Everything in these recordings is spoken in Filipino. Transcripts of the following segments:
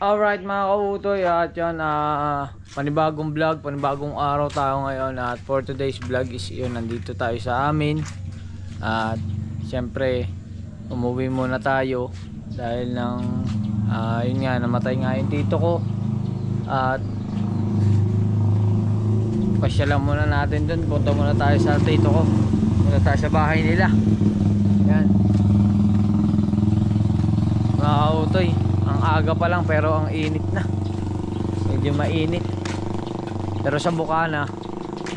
Alright mga kautoy, at yan, panibagong vlog, panibagong araw tayo ngayon. At for today's vlog is yun, nandito tayo sa amin. At syempre umuwi muna tayo dahil yun nga, namatay nga yung tito ko. At pasyalan muna natin dun, punta muna tayo sa tito ko, punta tayo sa bahay nila. Yan mga kautoy, ang aga pa lang pero ang init na, medyo mainit. Pero sa Bukana,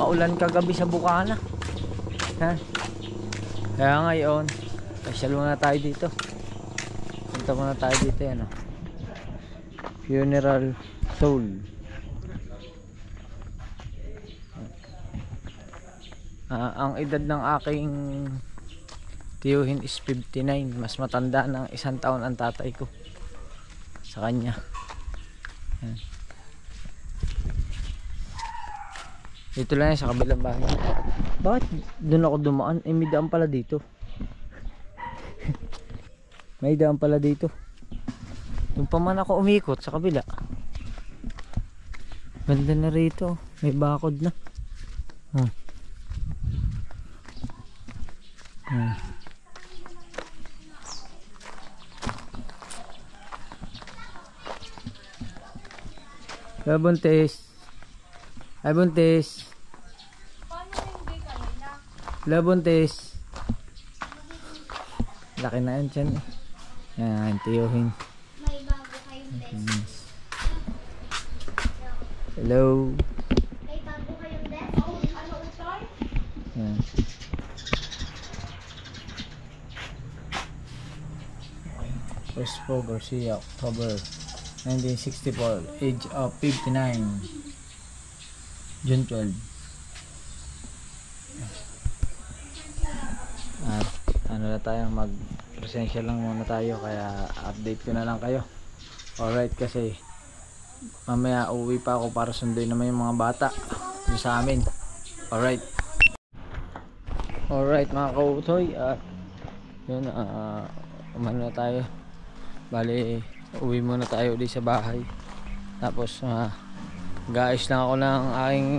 maulan kagabi sa Bukana. Yan. Kaya ngayon, pasyal muna tayo dito. Punta muna tayo dito, yan, Funeral Soul. Ang edad ng aking tiyuhin is 59. Mas matanda ng 1 taon ang tatay ko sa kanya. Yan. Dito lang yan sa kabilang bahay. Bakit doon ako dumaan? May daan pala dito. May daan pala dito. Doon pa man ako umikot sa kabila. Ganda na rito. May bakod na. Hello, Buntis. Hi, Buntis. Paano hindi kanina? Hello, Buntis. Laki na yan dyan. Yan, tiyuhin. May bago kayong desk. Hello. May bago kayong desk? Ano utoy? Yan. Crespo Garcia, October 1964, age of 59, June 12. At ano na tayo, mag-presensya lang muna tayo, kaya update ko na lang kayo. Alright, kasi mamaya uwi pa ako para sunduin naman yung mga bata dun sa amin. Alright. Alright mga kautoy, at yun, umano na tayo. Bali, uwi muna tayo ulit sa bahay. Tapos guys lang ako ng aking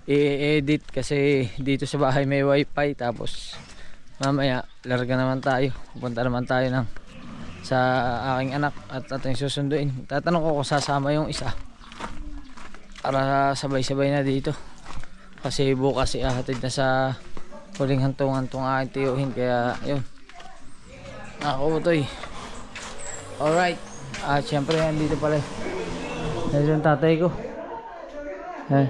i-edit kasi dito sa bahay may wifi. Tapos mamaya larga naman tayo, pupunta naman tayo sa aking anak at ating susunduin. Tatanong ko kung sasama yung isa para sabay-sabay na dito, kasi bukas ihahatid na sa huling hantungan tong aking tiyuhin. Kaya yun, ako toy. Alright, at syempre dito pala yung tatay ko. Yan.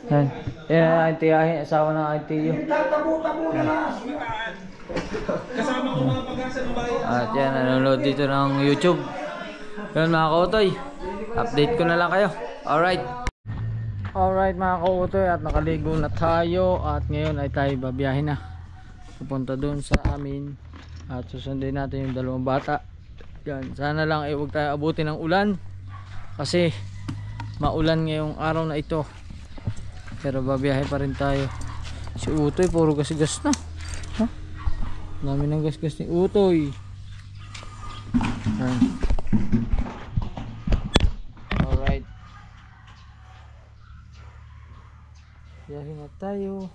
Yan. Yan ang tiyahin, asawa ng aking tiyo. At yan, nanonood dito ng YouTube. Yan mga kautoy, update ko na lang kayo. Alright. Alright mga kautoy, at nakaligo na tayo. At ngayon ay tayo babiyahin na, pupunta dun sa amin. At susundin natin yung dalawang bata. Yan, sana lang huwag tayo abutin ng ulan, kasi maulan ngayong araw na ito. Pero babiyahe pa rin tayo. Si Utoy puro gas-gas na. Dami ng gas-gas ni Utoy. Yan. Alright, biyahe na tayo.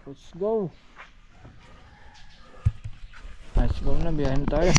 Let's go. Let's go na, biyahin tayo.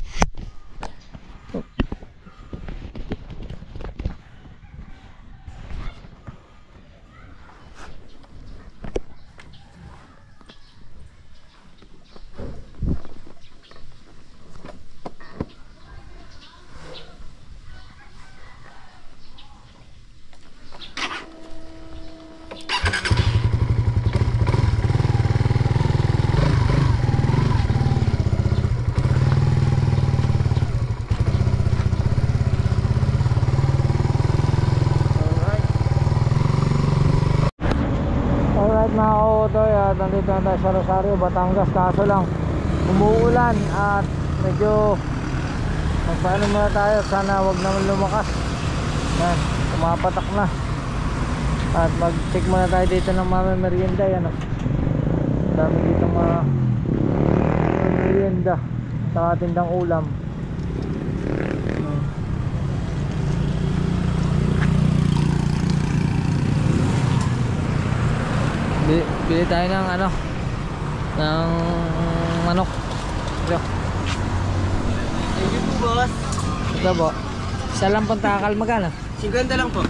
mga kautoy, at nandito na tayo sa Rosario, Batangas. Kaso lang umuulan at medyo magpaano muna tayo, sana wag naman lumakas. Yan, pumapatak na. At mag check muna tayo dito ng mga merienda. Yan, dami dito mga merienda sa tindang ulam. Bili tayo ng ano, ng manok. Ito. Thank you po, boss. Ito po. Isa lang pang takal, magkano? 50 lang po.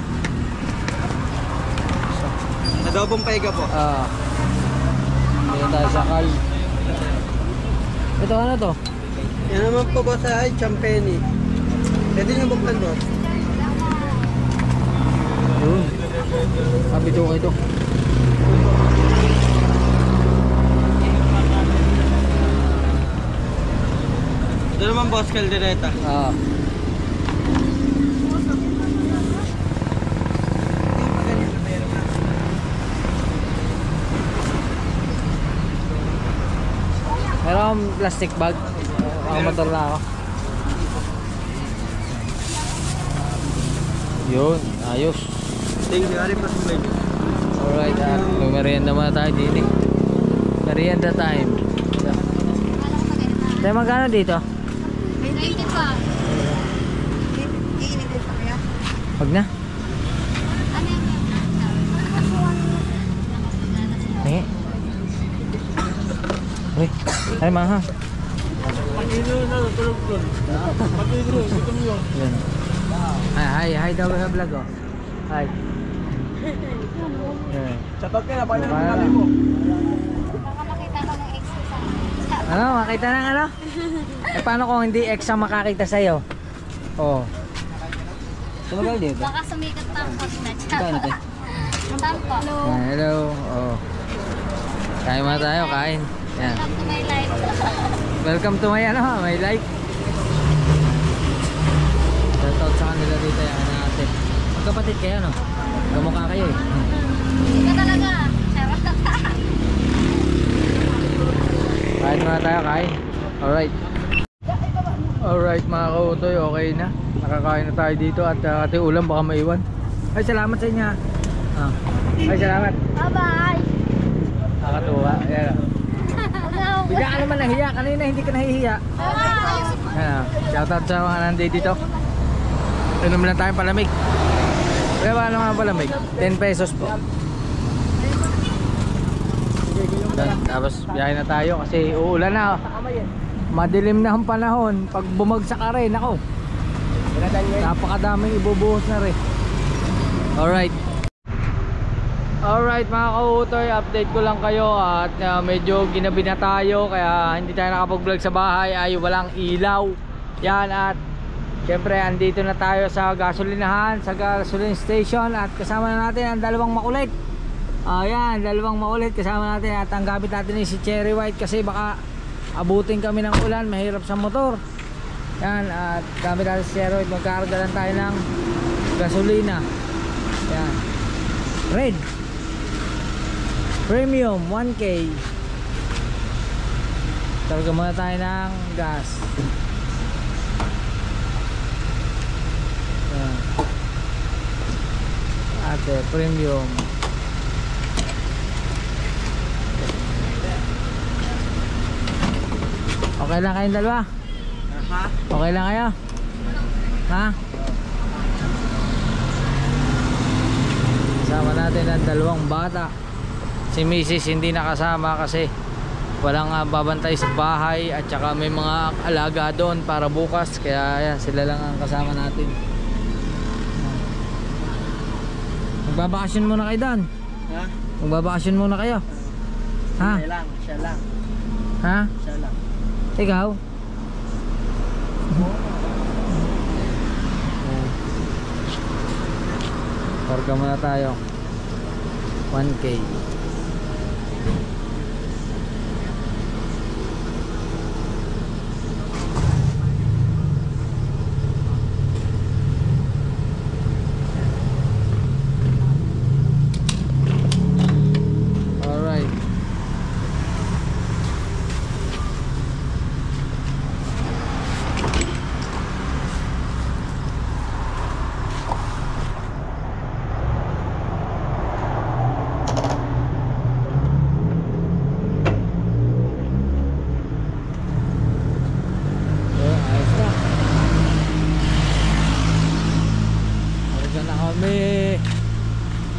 Adobong paiga po. Bili tayo sa kal. Ito ano to? Yan naman po, boss, ay champeni. Pwede nyo buklan, boss. Yun. Kapito ko ito. Ito naman, boss, kaldereta. Meron akong plastic bag. Motor na ako. Yun, ayos. Thank you, Ari, boss. Alright, merienda muna tayo din eh. Merienda time. Tayo magkano dito? Related pa. Wag na. Ano yung Hingi. Uy, ay maha. Yan. Hi daw sa vlog oh. Hi. Yan. Chatag ka na, paano Baka- namin mo? baka makita ko ng ex ko sa... Ano, makita ng ano? Eh paano kung hindi ex ang makakita sa'yo? Oh. Tumagal dito. Baka sumikat pa ang pag-chat. Kano to? Tampo. Hello. Oh. Kain muna tayo, kain. Yan. Welcome to my life. Welcome to my ano, my life. Shoutout sa kanila dito yung ano natin. Magkapatid kayo no? Kamukha kayo eh. Ika talaga. Sarap. Kain muna tayo, kain. Alright. Alright mga kautoy, okay na. Nakakain na tayo dito at ating ulam baka maiwan. Ay salamat sa inyo. Ay salamat. Bye-bye. Nakakatuwa. Ayan. Bigla ka naman nahiya. Kanina hindi ka nahihiya. Ayan. Shoutout sa mga nandito dito. Inom lang tayong palamig. Kaya ba naman palamig? 10 pesos po. Tapos biyahe na tayo kasi uulan na. Madilim na ang panahon. Pag bumagsak ka rin, ako. Napakadaming ibubuhos na rin. Alright. Alright mga kautoy, update ko lang kayo at medyo ginabi na tayo kaya hindi tayo nakapag-vlog sa bahay ay walang ilaw. Yan at syempre andito na tayo sa gasolinahan, sa gasoline station at kasama na natin ang dalawang makulit. Ayan, dalawang makulit kasama natin at ang gamit natin ay si Cherry White kasi baka abutin kami ng ulan, mahirap sa motor. Yan at gamit natin si Cherry White, magkakarga lang tayo ng gasolina. Yan, red premium 1K. Targa muna tayo ng gas. Ayan. Ate premium. Okay lang kayong dalawa? Okay lang kayo? Ha? Kasama natin ang dalawang bata. Si Mrs. hindi nakasama kasi walang babantay sa bahay at saka may mga alaga doon para bukas kaya yan, sila lang ang kasama natin. Magbabakasyon muna kayo doon? Ha? Magbabakasyon muna kayo? Ha? Siya lang, siya lang. Ha? Siya lang. Ikaw? Karga muna tayo 1K.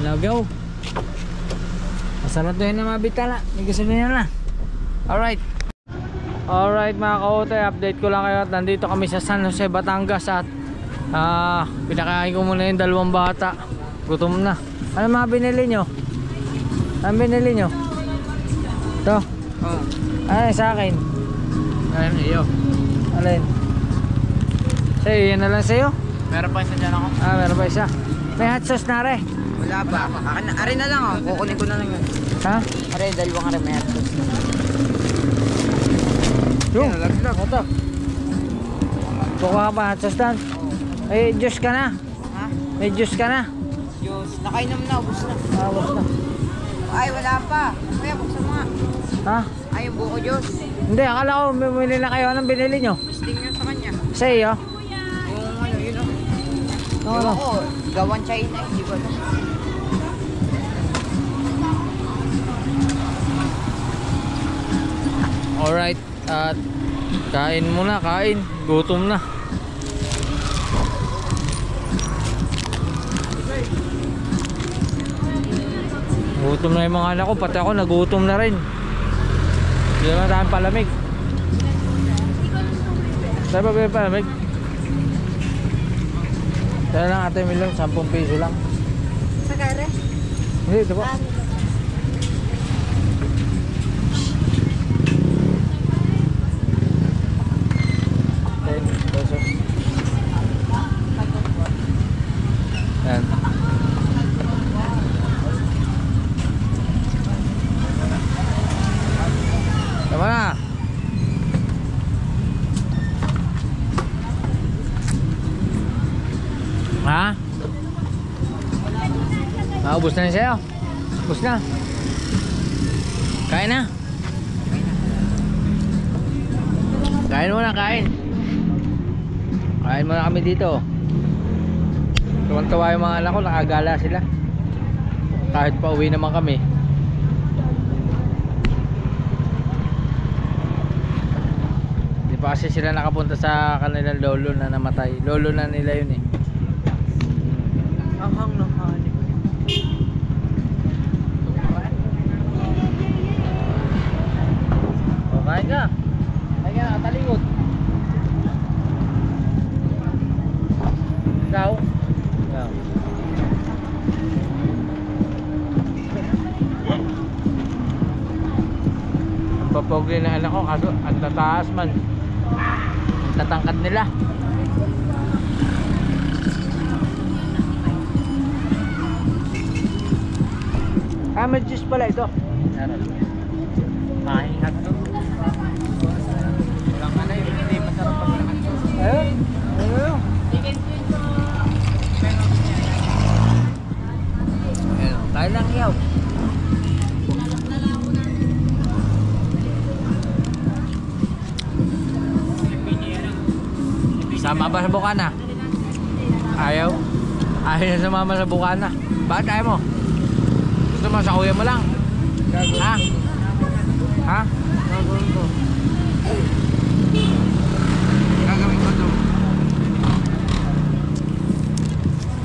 Lagaw. Masarap doon na mga bitala. May gasolina na. Alright. Alright mga kaote, update ko lang kayo at nandito kami sa San Jose, Batangas at pinakain ko muna yung dalawang bata. Gutom na. Ano mga binili nyo? Ano binili nyo? Ito? Oh. Ano sa akin? Ayun, iyo. Alin? Sa'yo, yan na lang sa'yo? Meron pa isa dyan ako. Meron pa isa. May hot sauce na re. Wala pa. Arin na lang oh. Kukunin ko na lang yun. Ha? Arin, dalawang arin may atos. Yung, ito. Kukuha ka pa hot sauce dan? Eh, juice ka na. Ha? May juice ka na. Diyos. Nakainom na, ubos na. Ubus na. Ay, wala pa. Kaya buksan mo nga. Ha? Ay, yung buko Diyos. Hindi, akala ko bumili na kayo. Anong binili nyo? Listing nyo sa kanya. Sa iyo? Yung ano, yun oh. Oo. Yung ako, gawan China. Hindi ko alam. Alright. At kain muna, kain. Gutom na. Gutom na yung mga anak ko. Pati ako nagutom na rin. Hindi naman tayong palamig. Saan ba yung palamig? Kaya lang ate Milong, 10 piso lang. Sa kare? Hindi, ito po. 10 pesos. Yan. Tama na. Ha? Ubus na sa'yo. Ubus na. Kain na. Kain muna, kain. Kain muna kami dito. Tuwan-tuwa yung mga anak ko, nakagala sila. Kahit pa uwi naman kami. Di pa kasi sila nakapunta sa kanilang lolo na namatay. Lolo na nila yun eh. Anghang ng hani. O, kain ka. Kain ka, nakatalikod. Ikaw? Ikaw. Ang papogi na anak ko, kaso ang tataas man. Ang tatangkad nila. May juice pala ito. Mahingat to. Walang ano yun, hindi masarap pag walang ano. Ayun. Ayun. Ayun. Kain lang iyaw. Sama ba sa bukana? Ayaw. Ayaw na sumama sa bukana. Bakit ayaw mo? Gusto mo sa kuya mo lang? Ha? Ha? Gagawin ko. Gagawin ko to.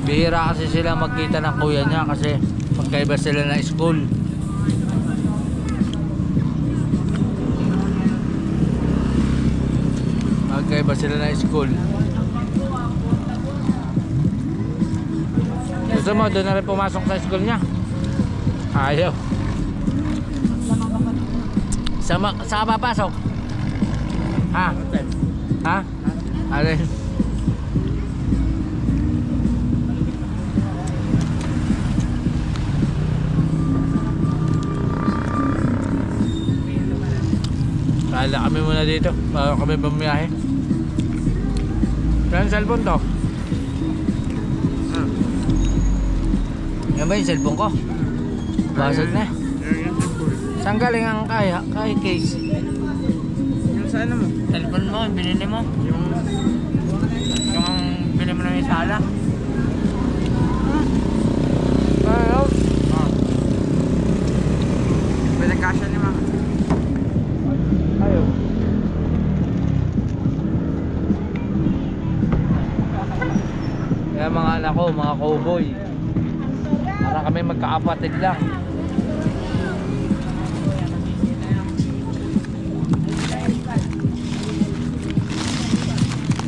Bihira kasi sila magkita ng kuya niya kasi magkaiba sila na school. Magkaiba sila na school. Gusto mo doon na rin pumasok sa school niya? Ayaw. Saan papasok? Ha? Ha? Alin? Kala kami muna dito bago kami bumiyahe. Yan cellphone to. Yan ba yung cellphone ko? Basag na. Saan galing ang kaya case? Yung sa ano mo? Cellphone mo, binili mo? Yung binili mo ng isala? Ayaw. Pwede kasya ni mga. Ayaw. Kaya mga anak ko, mga cowboy. Para kami kami magkakapatid lang.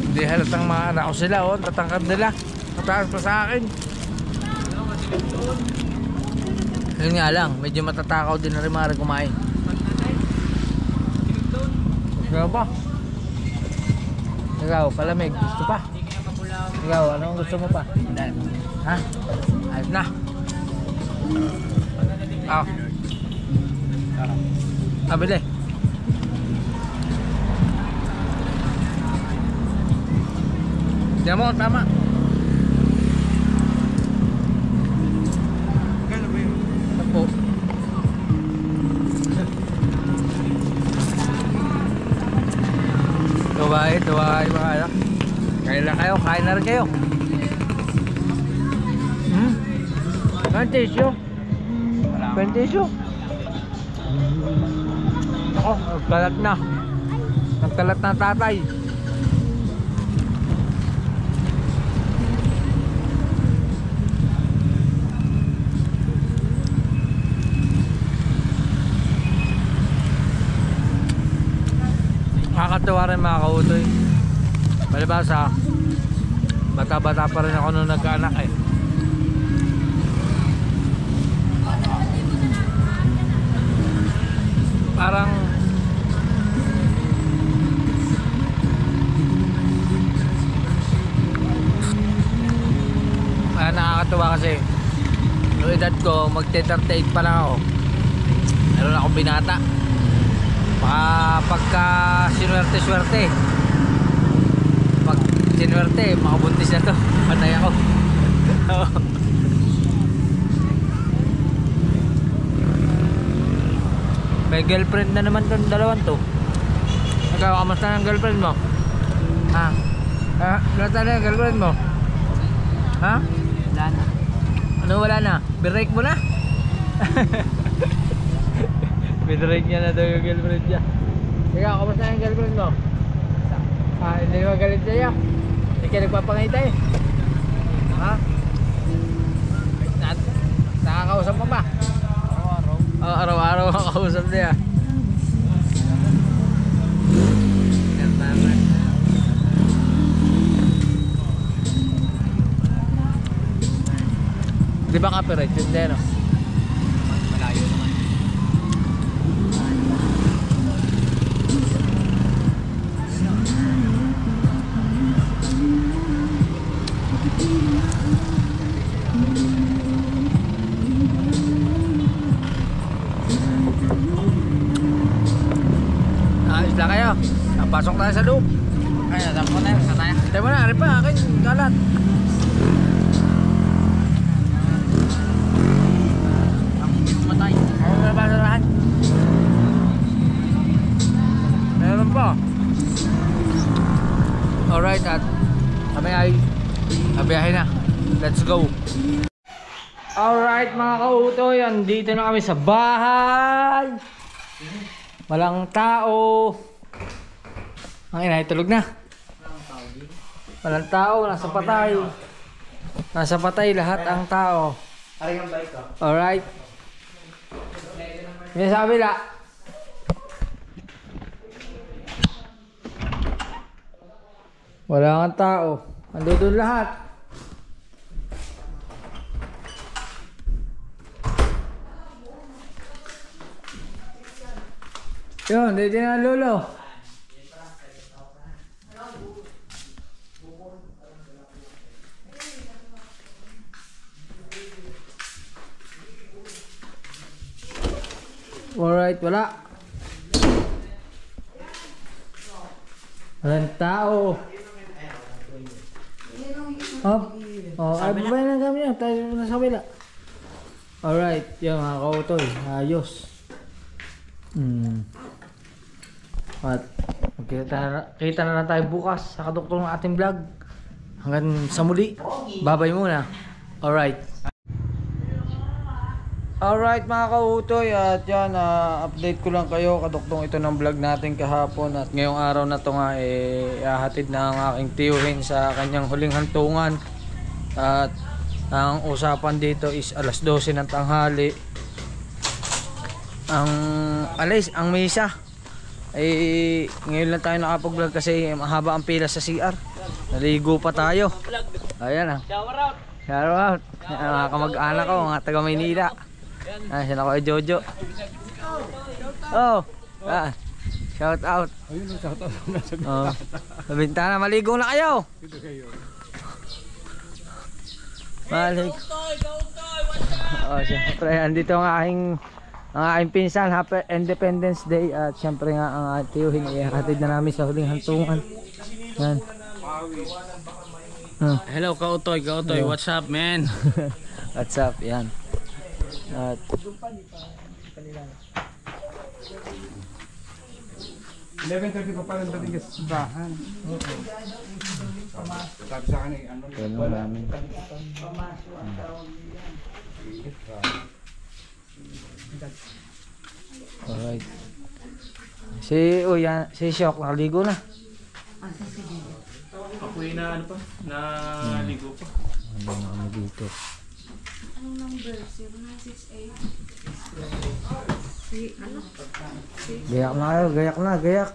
Hindi halatang mga anak ko sila, oh, tatangkad nila. Mataas pa sa akin. Yun nga lang, medyo matatakaw din na rin mga kumain. Ikaw ba? Ikaw, palamig, gusto pa? Ikaw, anong gusto mo pa? Ha? Ayos na. Bili. Diyan mo, tama. Tapo. Tuway, mga anak. Kain na kayo, kain na rin kayo. Tissue? Tissue? Ako, nagkalat na. Nagkalat na tatay. Nakakatuwa rin mga kautoy. Palibasa, bata-bata pa rin ako nung nagkaanak eh. Parang nakakatuwa kasi yung edad ko, mag-38 pa lang ako. Meron akong binata. Baka pagka sinwerte-swerte, pag sinwerte, makabuntis na to. Panay ako. May girlfriend na naman tong dalawan to. Ikaw, kamusta na ang girlfriend mo? Ha? Kamusta na ang girlfriend mo? Ha? Wala na. Ano wala na? Break mo na? Binrake niya na daw yung girlfriend niya. Ikaw, kamusta na ang girlfriend mo? Hindi magalit sa'yo. Hindi ka nagpapangita eh. Ha? Nakakausap mo ba? Araw-araw ang kausap niya. Di ba copyright yun din, no? Malayo naman. Ayos lang kayo. Napasok tayo sa loob. Kaya natapos na yun. Tayo mo na, ari pa. Akin, kalat. Matay. Ayaw na ba sa lahat? Meron pa. Alright, at kami ay nabiyahe na. Let's go. Alright mga kautoy, andito na kami sa bahay. Walang tao. Ang ina, tulog na. Walang tao, nasa patay. Nasa patay lahat ang tao. Alright. May sabi la. Wala kang tao. Ando doon lahat. Yun, dito na lolo. Alright, wala. Walang tao. Ay, babay na kami yan. Tayo na sa kabila. Alright, yung mga kautoy. Ayos. At kita na lang tayo bukas sa kaduktor ng ating vlog. Hanggang sa muli. Babay muna. Alright. Alright mga kautoy, at yan, update ko lang kayo, kaduktong ito ng vlog natin kahapon, at ngayong araw na to nga ihahatid na ang aking tiyuhin sa kanyang huling hantungan. At Ang usapan dito is alas 12 ng tanghali. Ang misa ay ngayon lang tayo nakapag-vlog kasi mahaba ang pila sa CR. Naligo pa tayo. Ayan ah. Shower out. Shower out. Mga kamag-anak ko, mga taga Maynila. Ayan, sila ko ay Jojo. Oh, shout out. Ayun, shout out na sa Sa bintana, maligo na kayo. Maligo. Siyempre, andito ang aking pinsan. Happy Independence Day. At siyempre nga ang tiyuhin ihatid na namin sa huling hantungan. Yan. Hello, Kautoy, Hello. what's up, man? What's up? Yan. At 11:30 pa pala dating sa simbahan. Sabi sa akin ano tulong namin. Alright. Si Shock nakaligo na. Ako na ano pa? Naligo pa. Ano na kami dito? Anong number? 0968? Si ano? Gayak na kayo, gayak na, gayak.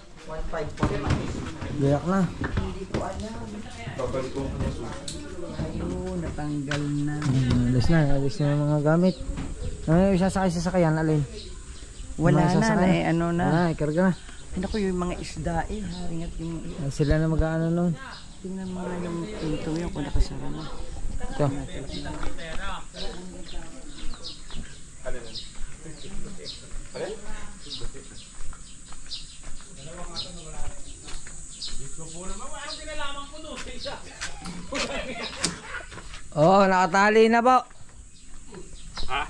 Gayak na. ayun, natanggal na. Alis na yung mga gamit. Ano yung isasakay sa sakayan, alin? Wala Mga na, isasakay? ano na. Ikarga na. Ano ko yung mga isda haringat yung Sila na mag-ano nun. tingnan mo nga yung pinto yun kung nakasara na. Ito. Oh, nakatali na po. Ha?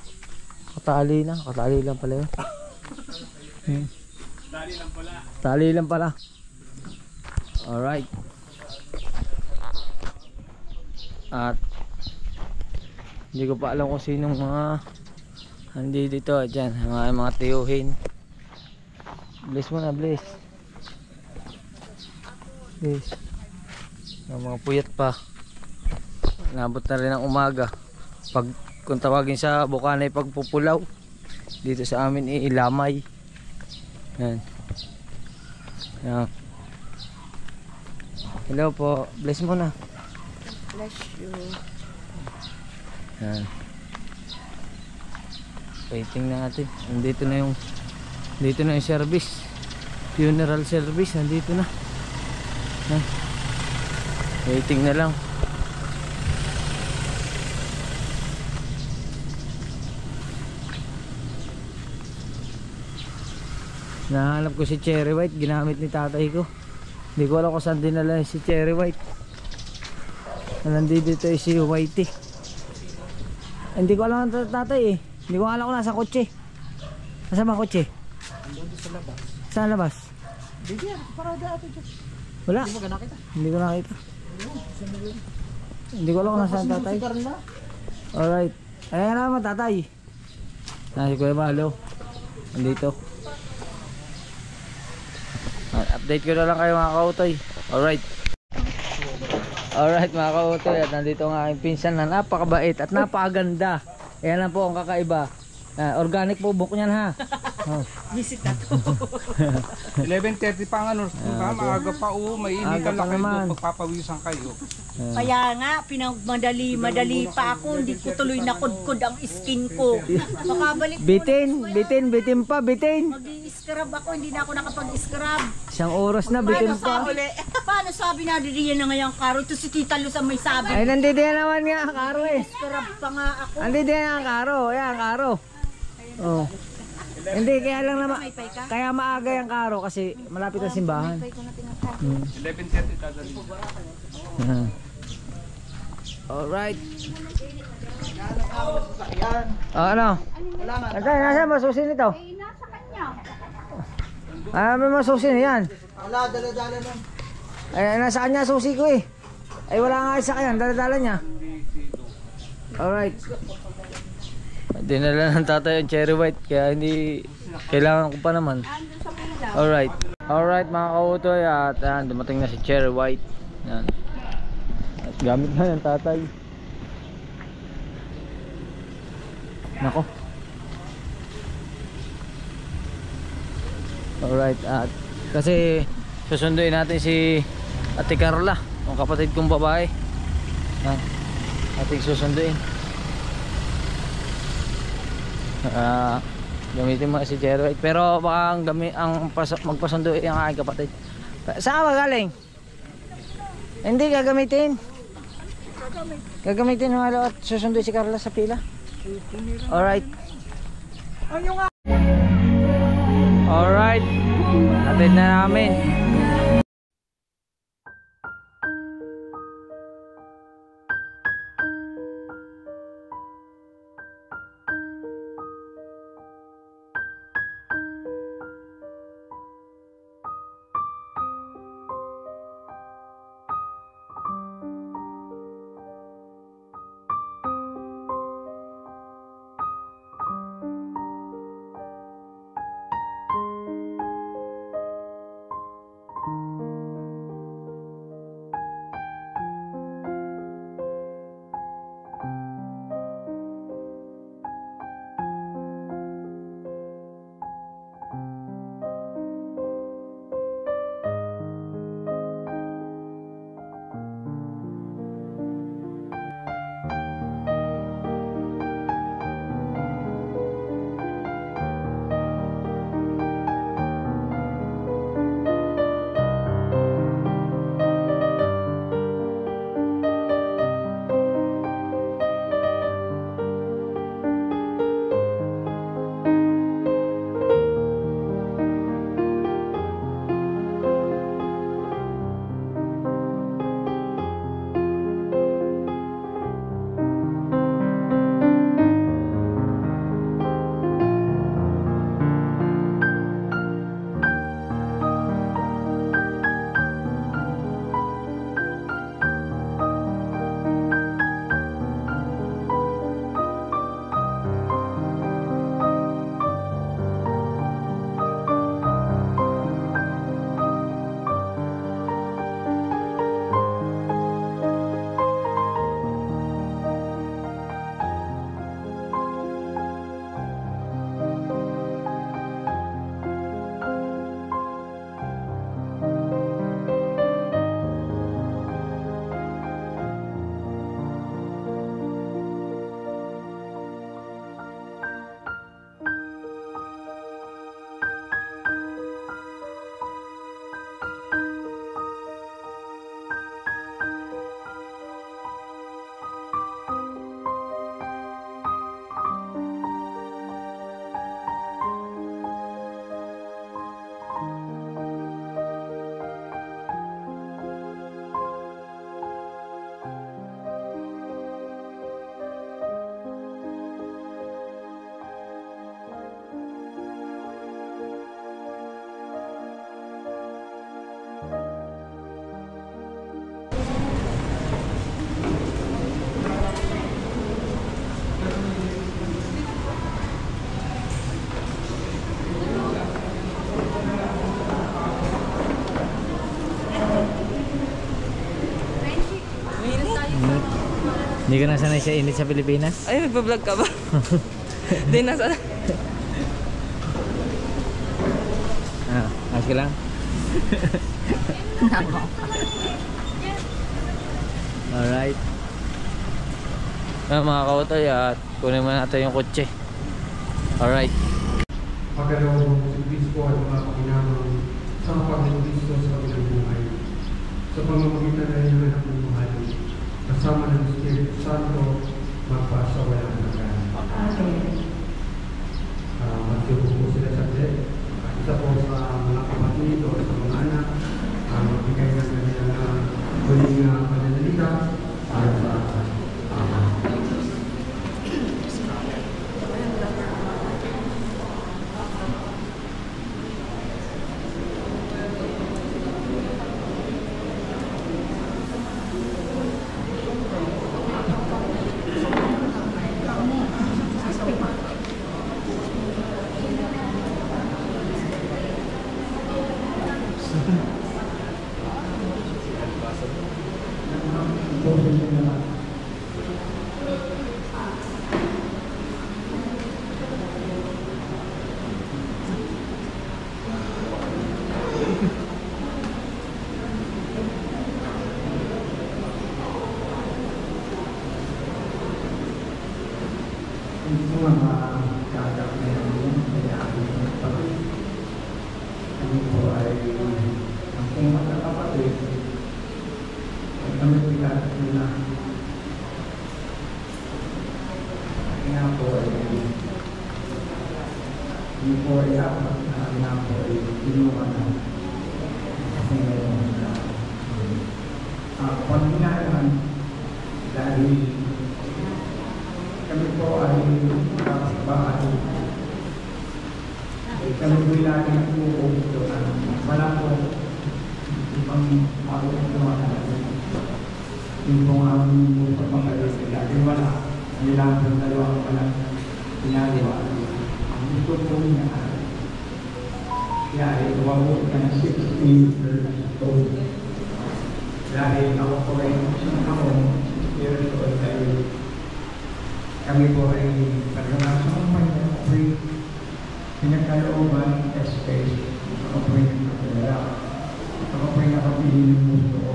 Nakatali lang pala yun. Tali lang pala. Alright. At hindi ko pa alam kung sinong mga hindi dito dyan, mga tiyuhin. Bless mo na, bless. Bless. Mga puyat pa. Nabot na rin ang umaga. Kung tawagin sa Bukana ay pagpupulaw. Dito sa amin ilamay. Yan. Yan. Hello po. Bless mo na. Bless you. Yan. Waiting na natin. Dito na yung service. Funeral service. Nandito na. Yan. Waiting na lang. Nahanap ko si Cherry White, ginamit ni tatay ko. Hindi ko alam kung saan dinala si Cherry White. Nandito dito si Whitey. Hindi ko alam ang tatay eh. Hindi ko alam kung nasa kotse. Nasa ba kotse? Andun sa labas. Saan labas? Hindi yan, parada ato dyan. Wala. Hindi mo ka nakita? Hindi ko nakita. Hindi ko alam kung nasaan tatay. Alright. Ayan naman tatay. Nasi Kuya Malo. Nandito. Update ko na lang kayo mga kautoy. Alright. Alright mga kautoy. At nandito ang aking pinsan na napakabait at napakaganda. Ayan lang po ang kakaiba. Organic po buhok niyan ha. Oh. Visit na to. 11:30 pa nga, maaga pa mainit Aga ka pa lang kayo, naman. pagpapawisan kayo. Kaya nga, pinagmadali pa ako. Hindi ko tuloy nakudkod ang skin ko. Makabalik Bitin pa, bitin. mag-i-scrub ako. Hindi na ako nakapag-scrub. Isang oras na, bitin pa. Paano sabi na diriyan na ngayong karo? Ito si Tita Luz ang may sabi. Ay, nandito yan naman nga, Karo eh. Scrub pa nga ako. Nandito yan ang Karo. Ayan, Karo. Oh. Hindi, kaya lang naman. May pay ka? Kaya maaga yung Karo kasi malapit ang simbahan. May pay ko na tinatay. 11:30 dadali. Alright. Ano? Nasa masusi nito? Eh, nasa kanya. May masusi na yan. Wala, dala-dala nun. Ay, nasa kanya susi ko eh. Ay, wala nga isa kanya. Dala-dala niya. Alright. Dinala ng tatay yung Cherry White. Kaya hindi kailangan ko pa naman. Andun sa pila. Alright. Alright mga kautoy. At dumating na si Cherry White. Yan. At gamit na ng tatay. Nako. Alright, at kasi susunduin natin si Ate Carla, ang kapatid kong babae. Ating susunduin. Gamitin mo si Jerry, pero baka magpasunduin ang aking kapatid. Saan ka galing? Hindi gagamitin. Gagamitin ng malo at susunduin si Carla sa pila. Alright. Alright. Atid na namin. Hindi ka na sanay sa init sa Pilipinas? Ay, magbablog ka ba? Di nasa... Ayos ka lang? Alright. Mga kautoy, at kunin mo natin yung kotse. Alright. Pagkalawang si Cristo at mga pakinamang sa kapag ng Cristo sa kabilang buhay. Sa pamamagitan na rin ng anak ng buhay, kasama ng Espiritu Santo, magpasawalang hanggan. Magsiyo po sila sa dead. Isa po sa mga kapatid o sa mga anak, magbigay ng kanilang huling pananalita para sa Yung po ay apat na po ay kinuha na. Kasi pag-inaan dahil kami po ay bahay. Kami po lagi nagpupunto na wala po ibang makikita natin. Yung po nga sa mga lagi wala. Ang ilang po dalawang wala ginagawa. Ang gusto po niya kaya ay tumabot ka na 16 years old. Dahil ako po ay isang taon, 6 years old kayo. Kami po ay pagkakasama ng mga pinagkalooban ng space. Ako po ay nakakilala. Ako po ay nakapili ng gusto ko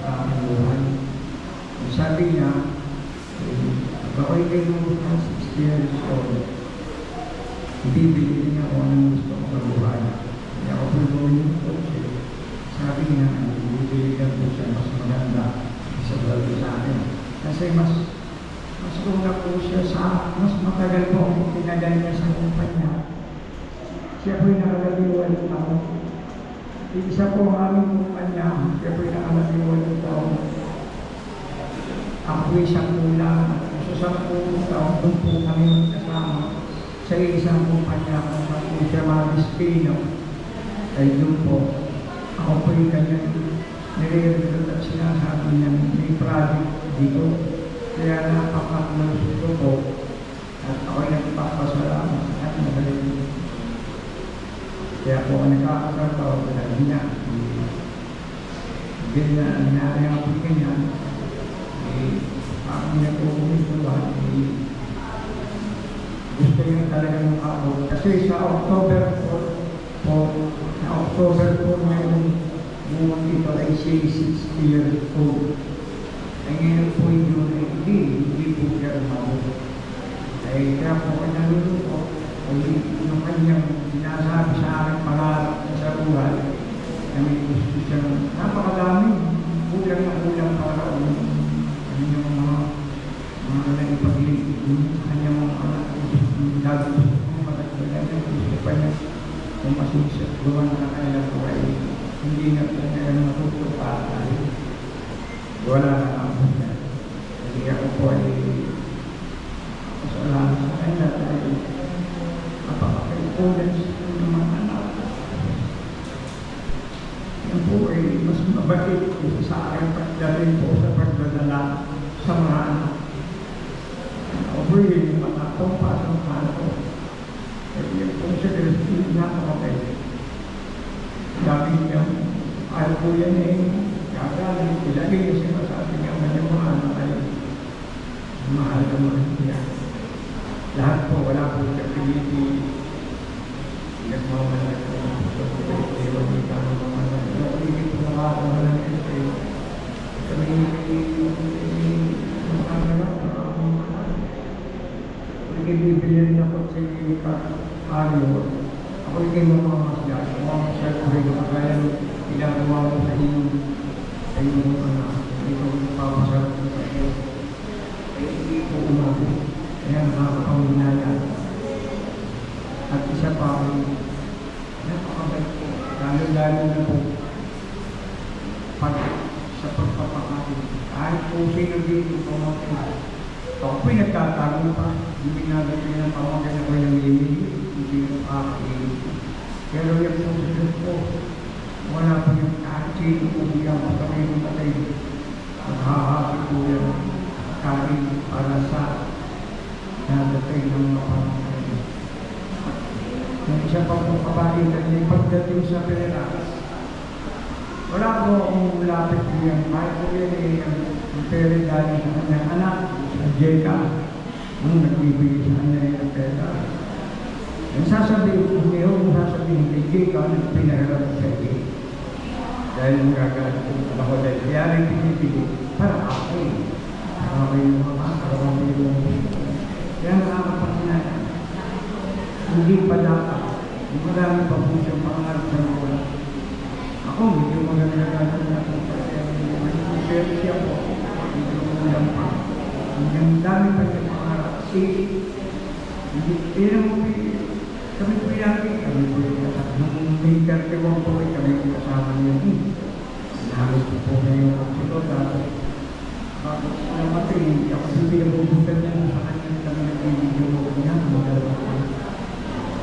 sa aking buhay. Sabi niya, ako ay kayo ng 6 years old. Ibibili niya ako ng gusto ko sa buhay. Kaya ako po yung coach. Sabi niya, ibibigyan ko siya mas maganda sa bago sa akin. Kasi mas una po siya sa, mas matagal po ang tinagal niya sa kumpanya. Siya po yung nakalabiwan ng tao. Isa po ang aming kumpanya, siya po yung nakalabiwan ng tao. Ako po isang kulang. So sa pong taon, doon po kami kasama sa isang kumpanya kung sa po siya mag-Espino. Ay doon po, ako po yung kanyang nire-recruit at sinasabi niya may project dito. Kaya napakagusto ko at ako'y nagpapasalamat sa kanya. Kaya po ang nakakatawa ko dahil niya. Hindi na nangyari ang po ganyan. Ako niya po kumituwa. Gusto niya talaga ng ako. Kasi sa October po ngayon, buwan ito ay 6 years old. Ay ngayon po yun ay hindi po siya umabot. Ay kaya po ay naluluto. Ay yung kanyang sinasabi sa akin pangarap sa buhay. Kami gusto siya napakadami. Kulang na kulang para kanyang mga naipag-iligid sa kanyang mga anak. Lagi gusto kong matagbalan. Gusto pa niya kung masusap gawa na kaya po ay hindi na po niya matutupatan. Wala na ako siya. Kasi ako po ay pasalamat sa kanya dahil napaka-importance ng mga anak. Yan po ay mas mabait sa akin pagdating po sa pagdadala sa mga anak. Ako po ay matatong pasang ko. Kaya yan po siya kasi napakabait. Dami niya, ayaw po yan eh. Kagaling, ilagay niya siya sa ating mga anak ay mahal na mahal niya. Lahat po, wala po siya piniti. Nagmamalag po. Ewan niya ka ng mga anak. Hindi po nakakawa lang ito. Kami mga anak. Nagibibili rin ako sa Aryo. Ako yung mga masya. Mga masya ko rin ako kaya ginagawa ko sa inyo. Ay yung anak. Hindi ko papasarap sa iyo. Ay hindi ko umabot. Kaya nakakapanghinaya. At isa pa ay napakabait ko. Lalo-lalo na po sa pagpapakain. Kahit po sino dito pamakain. Ako po'y nagtatago pa. Hindi nagagawin ng pamakain ako yung hindi ko kakain. Pero yung susunod po, wala pa yung kahit sino po siya matawin ng patay. Maghahati po yung kain para sa nadatay ng mga pamakain. Yung isa pa pong kabahin na yung pagdating sa pera, wala po akong lapit niyan. Kahit po yan eh, ang pera dahil sa kanyang anak, sa Jeka, nung nagbibigay sa kanya yung pera. Yung sasabihin ko niyo, yung sasabihin kay Jeka, nagpinaharap sa Jeka. Dahil yung gagalit ako dahil kaya rin pinipili para ako eh. Para kayo mga para kayo kaya nakakapagsinaya. Hindi pa dapat. Marami pa po siyang pangarap sa mga. Ako, medyo maganda na ako pero siya po, medyo magandang pa. Ang dami pa siyang pangarap. Hindi, pero kami po yan kami po yung kasama. Nung May 31 po kami yung kasama niyo. Namin po ngayon ang sito. Tapos namatay, ako bibigyan po niya sa kanya kami nag-video po niya.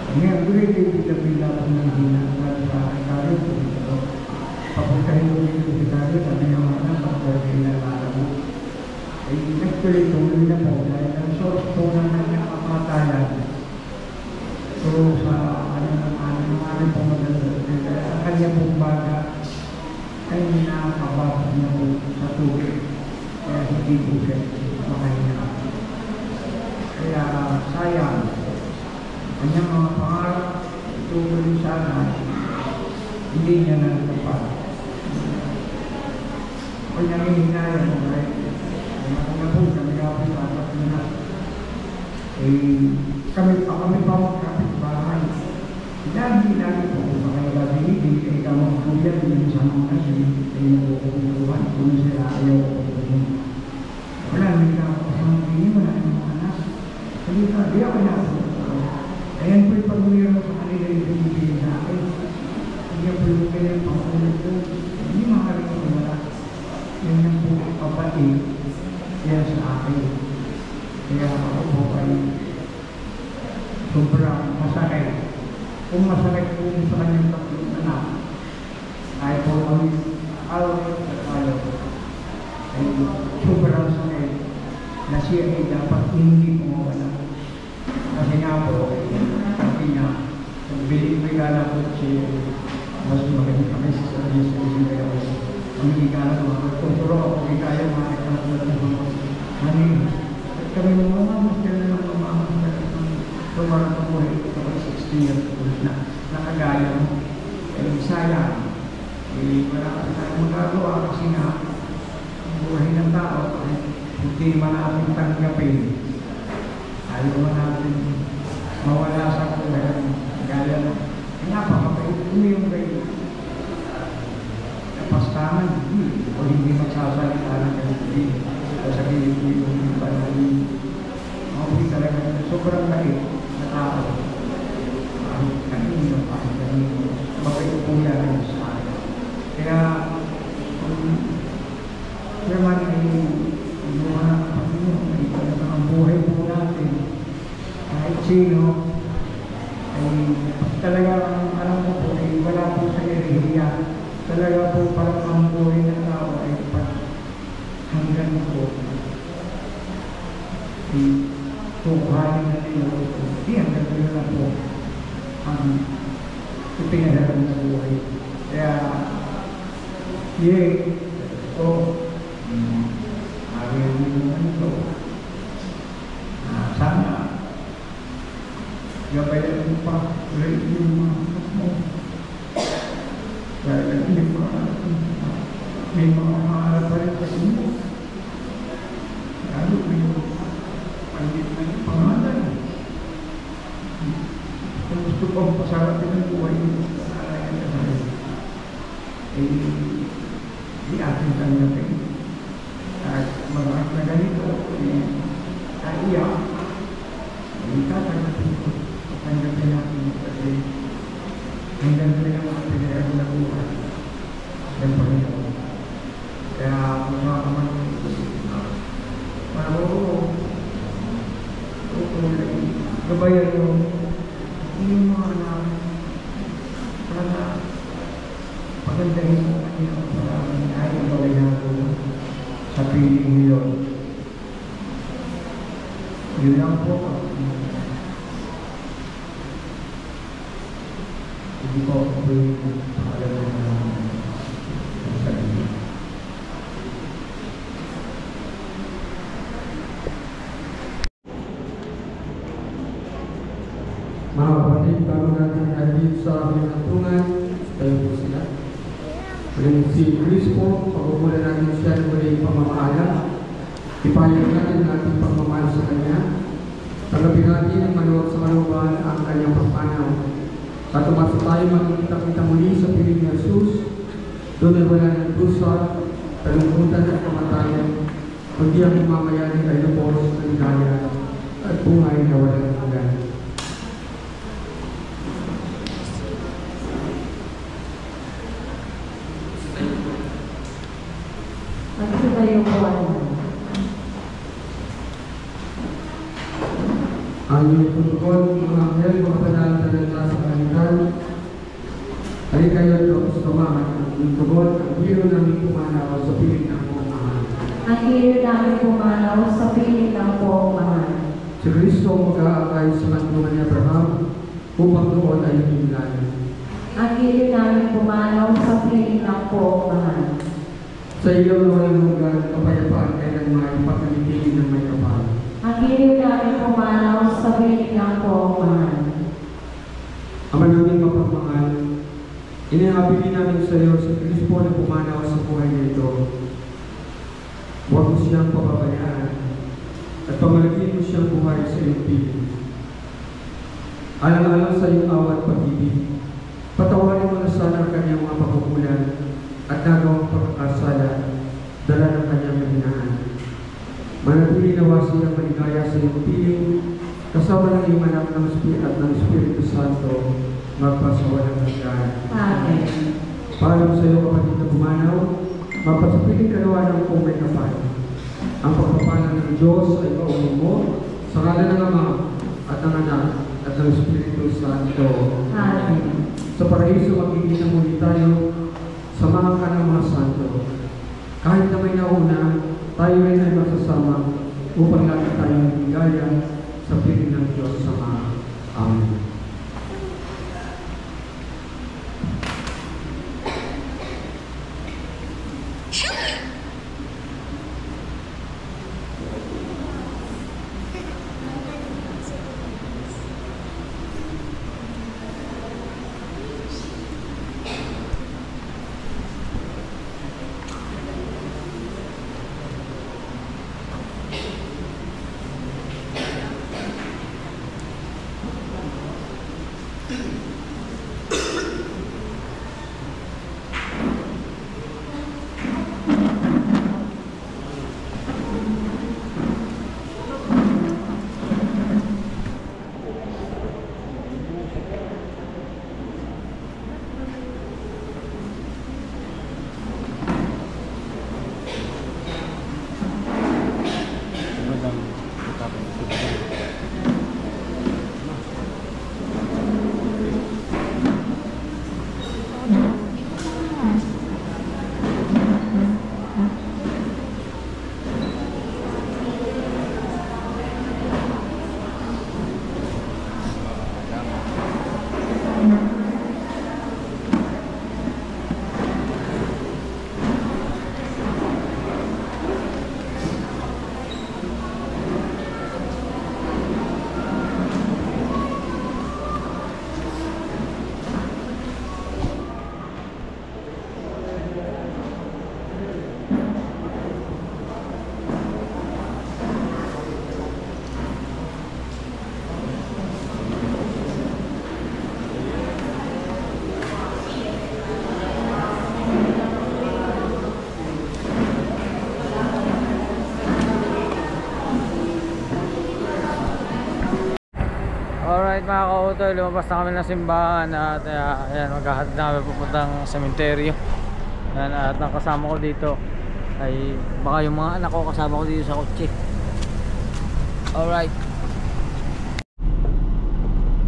Ngayon, tuloy kayo bila po ng hinaan sa Ikario po. Papuntahin po dito sa Ikario, sabi niya mga anak, pagkakal kayo na lalabo. Ay, actually, tuloy na po dahil ang source po ng kanyang kapatayan. So, sa ano po maganda, ang kanya pong baga ay nakakababag na po sa tubig. Kaya hindi po siya makahinga. Kaya sayang, kanyang mga pangarap, tuloy sana, hindi niya natapad. Kung nangihinayang mo, right? Kaya po, kami kapit dapat na kami pa magkapit bahay. Dahil lagi po kung makaiba hindi kay kamang kuya din sa mga kasi ay nakukuhan kung sila ayaw ko po. Wala nang kakasang tingin, wala nang mga anak. Sabi ka, di ako na po. Ayan po yung pag-uwira mo sa kanila yung pinipili na akin. Hindi po yung kailang pangulit ko. Hindi makalit ko wala. Yan yung po kapatid. Kaya sa akin. Kaya ako po ay sobrang masakit. Kung masakit po sa kanyang tatlong anak, ay po kami awit at ayaw. Ay sobrang sakit na siya ay dapat hindi po wala. Kasi nga po, sabi niya, bili-bigala po siya mas maganda kami sa sarili sa isang kaya ko. Ang higala ko, kung ako kaya makikita ko ng mga manin. At kami mga mas kaya ng mga tumarang pa po ito ko 60 years old na nakagaya mo. Eh, sayang. Wala kasi tayong magagawa kasi nga ang buhay ng tao ay hindi man natin tanggapin. Ayaw man natin mawala sa buhay. Gaya mo. Kaya pa, mapait mo yung kayo. Pastaman, o hindi magsasalita ng hindi. O sabihin mo yung iba na hindi talaga sobrang lait na tao. Kanino, mapait po yan sa akin. Kaya, naman ay buhay ng Panginoon, ay ang buhay po natin. Kahit sino, ay talaga alam ko po, ay wala po sa irihiya. Talaga po parang ang buhay ng tao ay hanggang po. Tukuhanin na nila po. Di hanggang nila po ang ipinagalan ng buhay. Kaya, ito, ayaw naman ito. Sana, gabayan mo pa, ulit yung mga mo. Dahil may mga maharap pa rin sa inyo. Lalo may panggit na yung pangalan. Kung gusto pang pasaratin ang buhay nyo, alayan na tayo. Di ating tanggapin. At marami na ganito, kaiyak. Hindi ka tanggapin ko. Tanggapin natin kasi hanggang na yung mga pinayag na buhay ng Panginoon. Kaya kung mga kamang gabayan yung mga anak para pagandahin mo kanyang maraming ayaw babayado sa piling nyo. Yun lang po. Hindi ko ako po yung alam na sarili. Mga kapatid, bago natin adit sa pinagtungan, tayo po sila. Kung si Chris po, pag-umulan natin siya ng muli pamamahala, ipayag natin natin pagmamahal sa Kanya. Tanggapin natin ang maluwag sa maluwagan ang Kanyang pagpanaw. At tumasa tayo magkita-kita muli sa piling ni Jesus, doon ay wala ng dusa, kalungkutan at kamatayan, kundi ang mamayanin ay lubos ng ligaya at bungay na walang hanggan. katayuan. Ang iyong tutugon, mga anghel, mga banal na nagla sa kalangitan, ay kayo at tapos tumahan ang iyong tugon, ang hiro namin pumanaw sa piling ng buong mahal. Ang hiro namin pumanaw sa piling ng buong mahal. Si Kristo mag-aakay sa kanlungan ni Abraham, upang doon ay himlan. Ang hiro namin pumanaw sa piling ng buong mahal. Sa iyo na walang hanggan, kapayapaan kailanman, pagkalitigin ng may kapal. Ang hiro namin pumanaw sa piling ng buong mahal. Ama namin mapagmahal, inihabilin namin sa iyo si Kristo na pumanaw sa buhay nito. Huwag mo siyang pababayaan at pamalagin mo siyang buhay sa iyong piling. Alang-alang sa iyong awat pag-ibig, patawarin mo na sana ang kanyang mga pagkukulan at nagawang pagkakasala, dala ng kanyang kahinaan. Manatili nawa siyang maligaya sa iyong piling, kasama ng iyong anak ng Espiritu at ng Espiritu Santo, magpasawalang hanggan. Amen. Paalam sa iyo kapatid na pumanaw, mapasapiling ka nawa ng kung may kapal. Ang pagpapala ng Diyos ay paulo mo, sa ngalan ng Ama at ng Anak at ng Espiritu Santo. Amen. Sa paraiso magiging na muli tayo, samahan ka ng mga santo. Kahit na may nauna, tayo rin ay masasama upang lagi tayong ligaya sa piling ng Diyos Sama. Amen. Alright mga kautoy, lumabas na kami ng simbahan at ayan, maghahatid na kami pupuntang sementeryo. Ayan, at nakasama ko dito ay baka yung mga anak ko kasama ko dito sa kotse. Alright.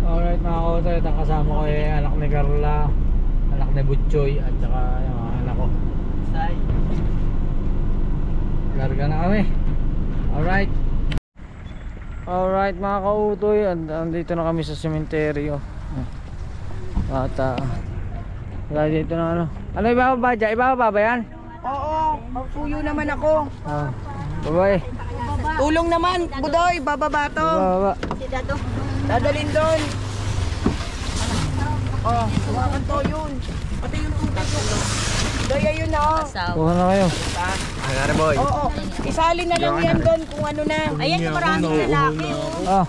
Alright mga kautoy, at ang kasama ko ay anak ni Carla, anak ni Butchoy at saka yung mga anak ko. Larga na kami. Alright. Alright mga kautoy, andito na kami sa sementeryo. At wala dito na ano. Ano ibababa dyan? Ibababa ba yan? Oo, magpuyo naman ako. Babae. Tulong naman, Budoy, bababa to. Ibababa. Dadalhin doon. Oh, hawakan to yun. Pati yung tubig yun. Doy, ayun na oh. Kuha na kayo. Oo, isali na lang yan doon kung ano na. Ayan yung maraming lalaki. Oh.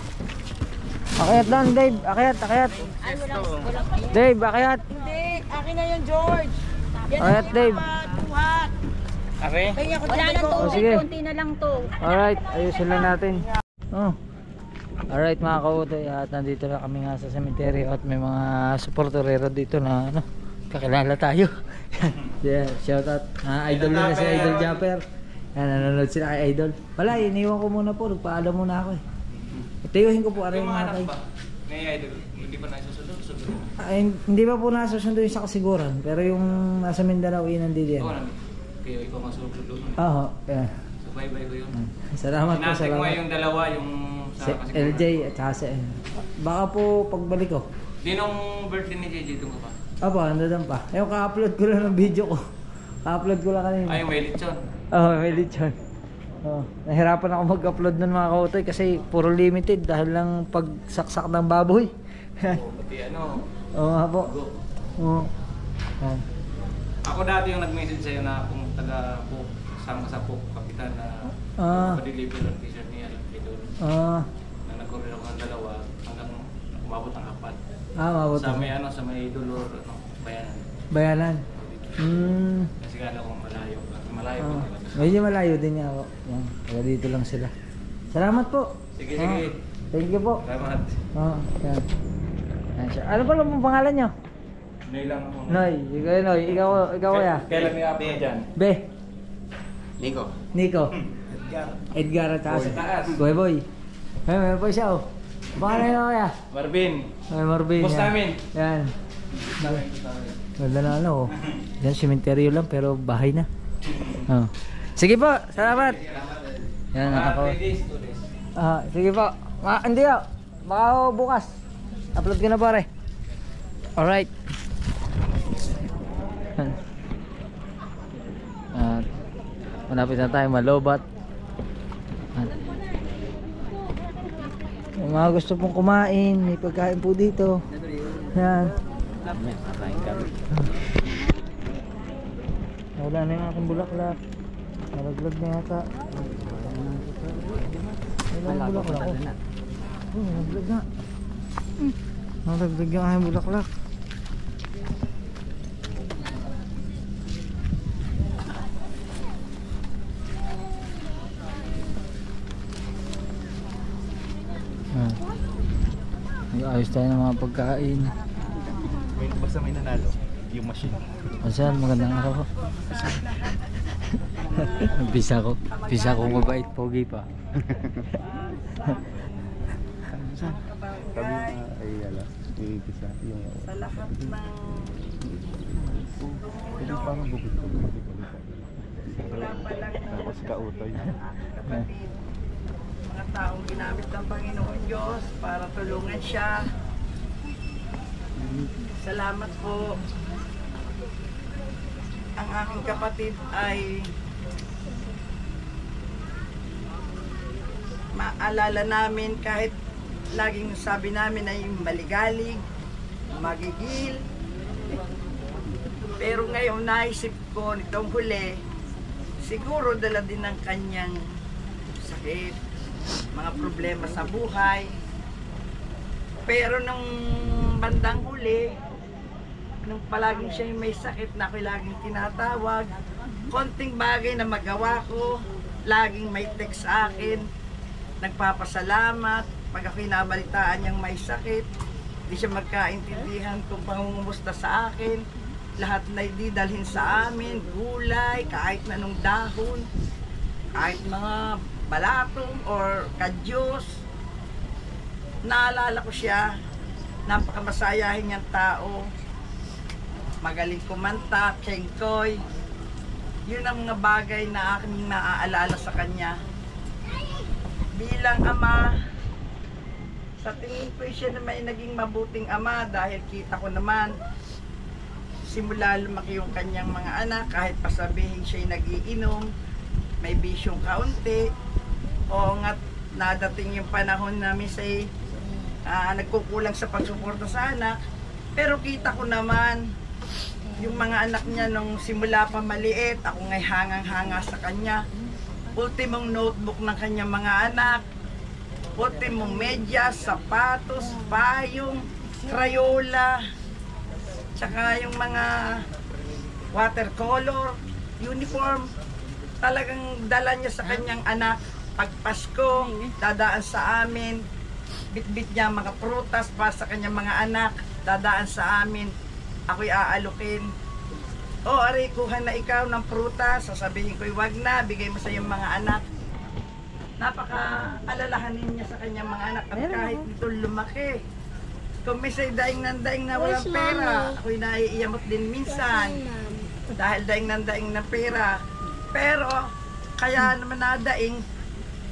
Akyat doon, Dave. Akyat. Dave, akyat. Hindi, akin na yun, George. Yan Akyat, Dave. Buhat. Kaya ako Wala nang Oh, tubig, sige. konti na lang to. Alright, ayusin lang natin. Oh. Alright mga kautoy, at nandito na kami nga sa cemetery at may mga supporterero dito na kakilala tayo. Yeah, shout out. Idol na si Idol Japper. Yan, nanonood sila kay Idol. Wala, iniwan ko muna po. Nagpaalam muna ako eh. Itayuhin ko po aray Yung mga mga kay. anak ba? May idol, hindi pa naisusunod. Ay, hindi pa po nasusundo yung sa kasiguran. Pero yung nasa Mindanao, yun nandito yan. Oo namin. Kaya ikaw masulog doon. Oo, yeah. So bye-bye ko yun. Salamat po, Hinati ko salamat. yung dalawa, yung Si sa kasiguran. LJ at saka si baka po pagbalik ko. Di nung birthday ni JJ doon ka pa? Apo, nandoon pa. Yung ka-upload ko lang ng video ko. Ka-upload ko lang kanina. Ay, yung may lechon. Oo, may lechon. Oh, nahirapan ako mag-upload nun mga kautoy kasi puro limited dahil lang pagsaksak ng baboy. Pati ano. Oo nga po. Oo. Yan. Ako dati yung nag-message sa'yo na kung taga-Puk, sama sa Puk, kapitan na pa-deliver ng t-shirt niya lang kay doon. Na nag-order ako ng dalawa hanggang umabot ng 4. Mabot. Sa may ano, sa may Dolor, ano, bayanan. Bayanan. Kasi kala ko malayo. Malayo po talaga. Medyo malayo din niya ako. Yan. Kaya dito lang sila. Salamat po. Sige, sige. Thank you po. Salamat. Yan. Yan siya. Ano pala mong pangalan niyo? Noy lang ako. Noy. Noy. Ikaw kaya? Kailan may upload dyan? Be. Nico. Nico. Edgar at saka si Boy Boy. Ay, meron po siya oh. Pangalan niyo kaya? Marvin. Ay, Marvin. Post yan. namin. Yan. Ganda na ano oh. Yan, sementeryo lang pero bahay na. Oh. Sige po, salamat. Yan, ako. 3 days, 2 days. Sige po. Hindi ah. Baka bukas. Upload ko na pare. Alright. At malapit na tayo malobat. At yung mga gusto pong kumain, may pagkain po dito. Yan. Wala na yung aking bulaklak. Nalaglag na yata. Wala yung bulaklak ko. Nalaglag na. Nalaglag yung aking bulaklak. Ayos tayo ng mga pagkain. Basta may nanalo, yung machine. Asan, magandang araw po. Bisa ko mabait, pogi pa. Sabi ay ala, pisa yung Sa lahat ng ito parang bukid ko. wala pa lang na Tapos kautoy. kapatid, mga taong ginamit ng Panginoon Diyos para tulungan siya. Salamat po. Ang aking kapatid ay maalala namin kahit laging sabi namin ay maligalig, magigil. Pero ngayon naisip ko nitong huli, siguro dala din ng kanyang sakit, mga problema sa buhay. Pero nung bandang huli, nung palaging siya yung may sakit na ako'y laging tinatawag, konting bagay na magawa ko, laging may text sa akin, nagpapasalamat, pag ako'y nabalitaan niyang may sakit, di siya magkaintindihan kung pangungumusta sa akin, lahat na ididalhin sa amin, gulay, kahit na nung dahon, kahit mga balatong or kadyos. Naalala ko siya, napakamasayahin niyang tao, magaling kumanta, tsengkoy. Yun ang mga bagay na aking naaalala sa kanya. Bilang ama, sa tingin ko siya na may naging mabuting ama dahil kita ko naman simula lumaki yung kanyang mga anak, kahit pasabihin siya'y nagiinom, may bisyong kaunti, o nga nadating yung panahon na misay nagkukulang sa pagsuporta sa anak, pero kita ko naman yung mga anak niya nung simula pa maliit, ako ngay hangang-hanga sa kanya. Ultimong notebook ng kanyang mga anak, ultimong medyas, sapatos, payong, crayola, tsaka yung mga watercolor, uniform, talagang dala niya sa kanyang anak. Pag Pasko, dadaan sa amin, bitbit niya mga prutas para sa kanyang mga anak, dadaan sa amin, ako'y aalukin. Ari, kuha na ikaw ng prutas, sasabihin ko, wag na, bigay mo sa iyong mga anak. Napaka-alalahanin niya sa kanyang mga anak at kahit ito lumaki. Kung may say daing ng daing na walang pera, ako'y naiiyamot din minsan. Dahil daing ng pera. Pero, kaya naman nadaing,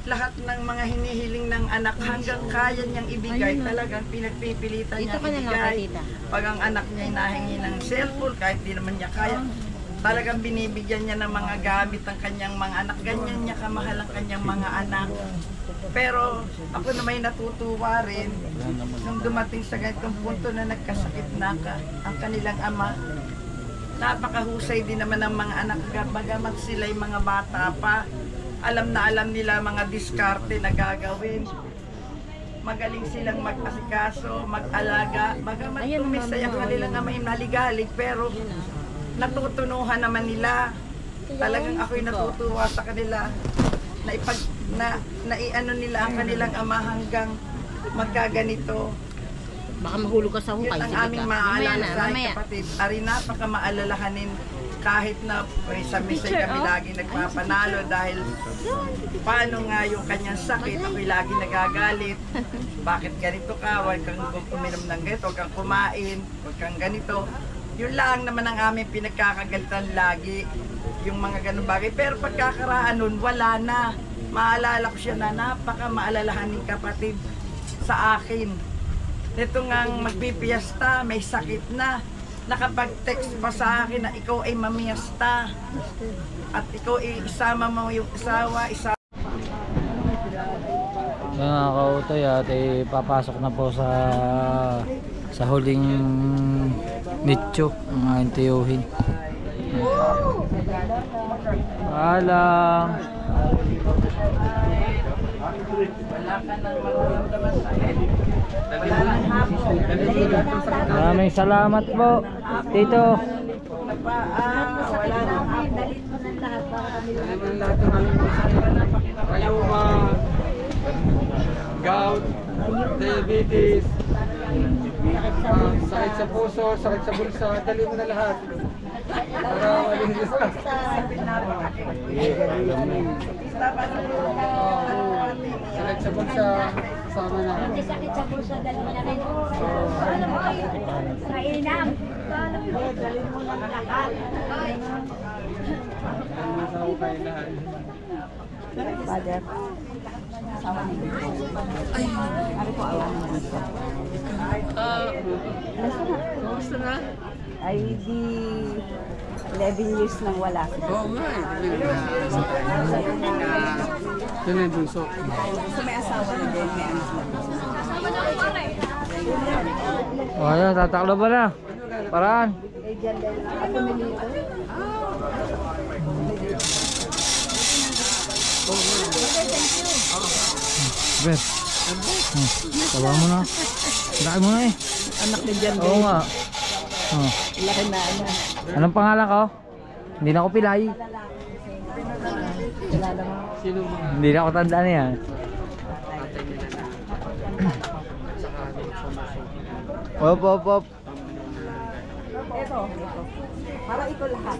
lahat ng mga hinihiling ng anak hanggang kaya niyang ibigay, talagang pinagpipilitan niya ibigay. Pag ang anak niya nahingi ng cellphone, kahit di naman niya kaya, talagang binibigyan niya ng mga gamit ng kanyang mga anak. Ganyan niya kamahal ang kanyang mga anak. Pero ako na may natutuwa rin nung dumating sa ganitong punto na nagkasakit na ang kanilang ama. Napakahusay din naman ng mga anak, bagamat sila'y mga bata pa. Alam na alam nila mga diskarte na gagawin. Magaling silang mag-asikaso, mag-alaga. Bagamat tumisay ang kanilang amay naligalig, pero natutunuhan naman nila. Talagang ako'y natutuwa sa kanila na naiano nila ang kanilang ama hanggang magkaganito. Baka mahulog ka sa hukay. Yun ang aming maaalala sa aking kapatid. Ari, napaka maalalahanin kahit na sa misay kami lagi nagpapanalo dahil paano nga yung kanyang sakit, ako'y lagi nagagalit. Bakit ganito ka? Huwag kang uminom ng ganito, huwag kang kumain, huwag kang ganito. Yun lang naman ang aming pinagkakagalitan lagi, yung mga ganun bagay. Pero pagkakaraan nun, wala na. Maalala ko siya na napaka maalalahanin kapatid sa akin. Ito ngang magpipiyasta, may sakit na. Nakapag-text pa sa akin na ikaw ay mamiyasta. At ikaw ay isama mo yung asawa, Yung mga kautoy at papasok na po sa huling nicho ang aking tiyuhin. Alam. wala ka nang maramdaman sa akin. Wala nang hapon. Maraming salamat po, Tito. Wala nang hapon. Kayo gout, diabetes, sakit sa puso, sakit sa bulsa, dali mo na lahat. Para malinis ka. Sakit sa bulsa, sama na. Sakit sa puso, dali mo na rin. Ano mo kayo? Mainam. Dali mo na lahat. Father, sama niyo. Ay, ano po alam mo? Gusto na? Ay, di 11 years nang wala. Oo nga eh. Ito na yung bunso. So may asawa na din, may anak na. O ayan, tataklo ba na? Paraan. Ben, tawa mo na. Laki mo na eh. Anak ni Jan. Oo nga. Laki na ano. Anong pangalan ko? Hindi na ako pilay. Hindi na ako tandaan yan. Op, op, op. Ito. Para ito lahat.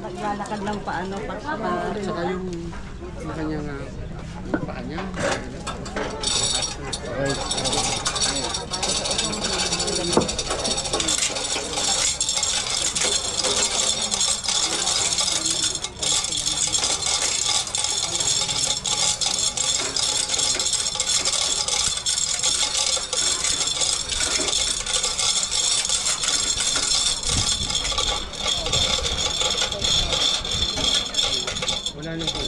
Maglalakad lang paano. Saka yung kanyang paa niya. Wala nang po.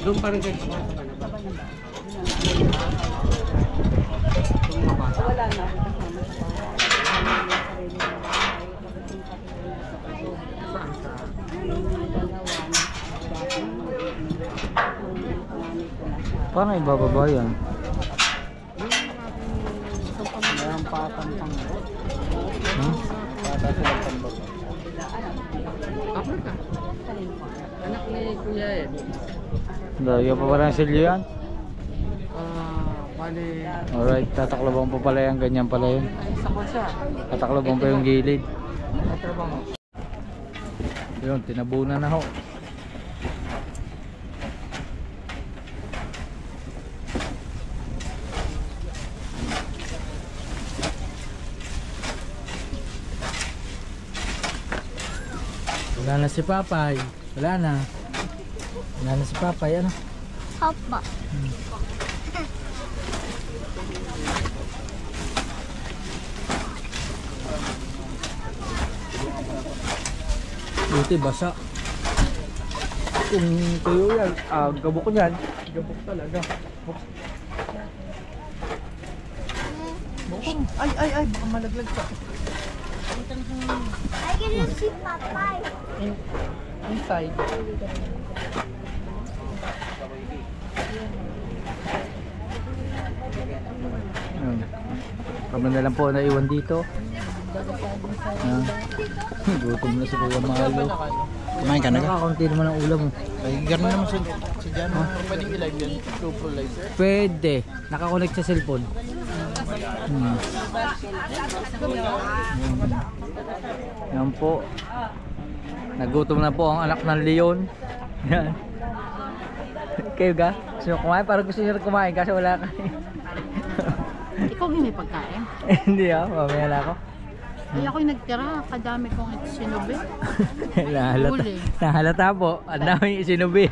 Doon parang kayo sa bata na ba? Wala na. Saan sa? Paano ibababa yan? Mayroong patang pang. Pata silang pambaba. Africa. Kuya Ed. Layo pa pala ng silyo yan. Bali, Alright, tataklobang pa pala yan. Ganyan pala yun. isa ko siya. Tataklobang pa yung gilid. May trabaho. Yun, tinabunan na ho. Wala na si Papay. Wala na. Wala na si Papay. Ano? Hapa. Buti basa. Kung tuyo yan, gabok yan. Gabok talaga. Ay, baka malaglag ka. I can use si Papay. Inside. Yun. Kami na lang po naiwan dito. Gutom na si Kuya Malo. Kumain ka na ka? Nakakaunti naman ang ulam mo. Ay, gano'n naman si Jan. Pwedeng i-live yan. GoPro live. Pwede. Nakakonect sa cellphone. Yan po. Nagutom na po ang anak ng leon. Yan. Kayo ga? Gusto nyo kumain? Parang gusto nyo kumain kasi wala kayo. Ikaw may pagkain? Hindi mamaya na ako. Ay, ako'y nagtira. Kadami kong sinubi. Nahalata po. Ang daming isinubi.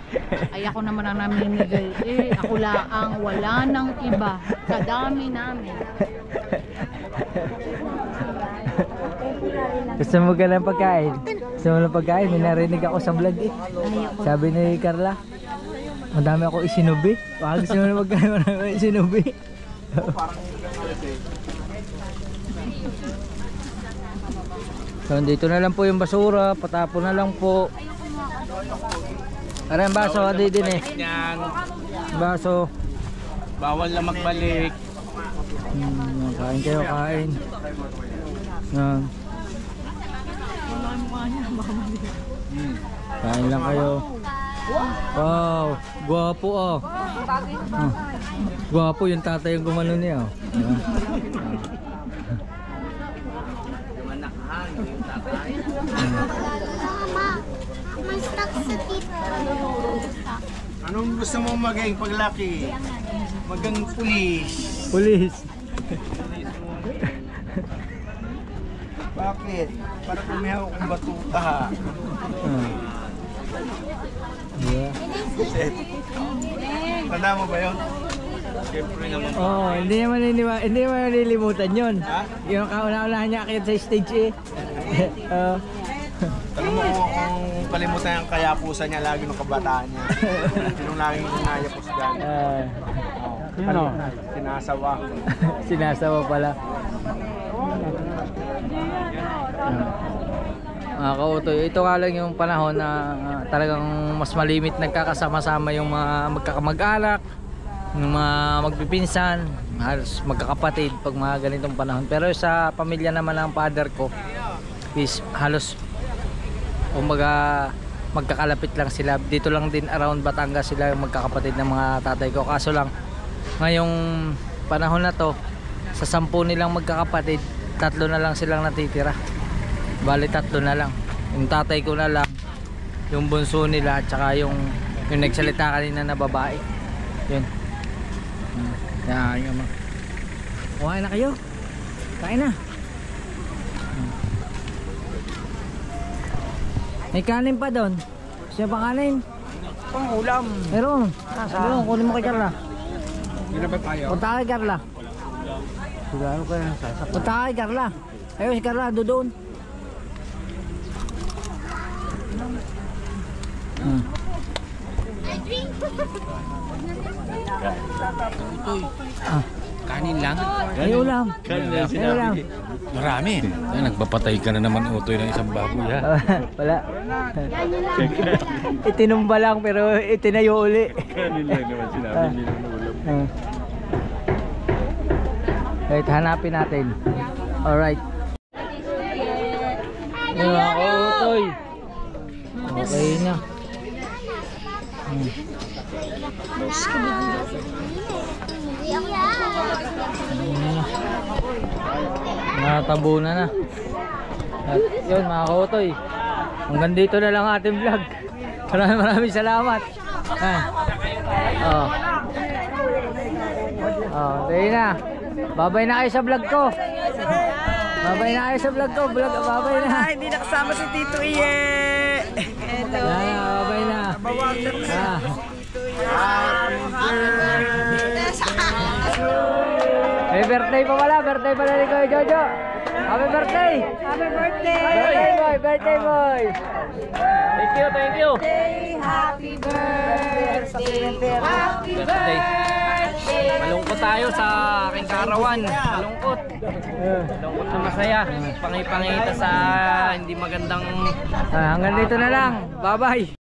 Ay, ako naman ang naminigay. Ako laang wala nang iba. Kadami namin. Gusto mo ka ng pagkain? Gusto mo ng pagkain? May narinig ako sa vlog eh. Sabi ni Carla, madami ako isinubi. Baka gusto mo na magkain, marami isinubi. So dito na lang po yung basura, patapon na lang po. Aray ang baso, hindi din eh. Baso. Bawal na magbalik. Kain kayo, kain. Yan. Kain lang kayo. Wow, gwapo oh. Gwapo yung tatay yung gumano niya oh. Mama, may stuck sa tito. Anong gusto mo maging paglaki? Magang pulis. Pulis. Bakit? Para kumihaw kong batuta. Yeah. Tanda mo ba yun? Siyempre naman. Oh, hindi naman nililimutan yun. Ha? Yung kauna-unahan niya akit sa stage eh. Tanong mo kung kalimutan yung kayapusan niya lagi ng kabataan niya. Sinong laging nayapos dyan? Sino? Sinasawa. Sinasawa pala. Kautoy, ito nga lang yung panahon na talagang mas malimit nagkakasama-sama yung mga magkakamag-anak, yung mga magpipinsan, halos magkakapatid pag mga ganitong panahon. Pero sa pamilya naman ng father ko is halos umaga magkakalapit lang sila. Dito lang din around Batangas sila yung magkakapatid ng mga tatay ko. Kaso lang ngayong panahon na to, sa 10 nilang magkakapatid, 3 na lang silang natitira. Bali 3 na lang. Yung tatay ko na lang, yung bunso nila, at saka yung nagsalita kanina na babae. Yun. Yan yung mga. Kuhain na kayo. Kain na. May kanin pa doon. Siya pa kanin. Pang ulam. Meron. Meron, kunin mo kay Carla. Hindi na ba tayo? Punta kay Carla. Siguro ko yan sasak. Punta kay Carla. Ayun si Carla, doon. Kanin lang? Ay ulam. Ay ulam. Marami. Ay, nagpapatay ka na naman utoy ng isang baboy ha. Wala. Itinumba lang pero itinayo uli. Kanin lang naman sinabi nila ng ulam. Wait, hanapin natin. Alright. Utoy. Okay na. Natabunan na. At yun mga kotoy, hanggang dito na lang ating vlog. Maraming salamat. Sige na. Babay na kayo sa vlog ko. Babay na kayo sa vlog ko. Babay na. Hindi nakasama si Tito Iye. Hello. Babay na. May birthday pa pala. Birthday pala ni Kuya Jojo. Happy birthday. Happy birthday. Birthday boy. Birthday boy. Thank you. Thank you. Happy birthday. Happy Birthday. Malungkot tayo sa aking kaarawan. Malungkot. Malungkot na masaya. Pangipangita sa hindi magandang... Hanggang dito na lang. Bye bye.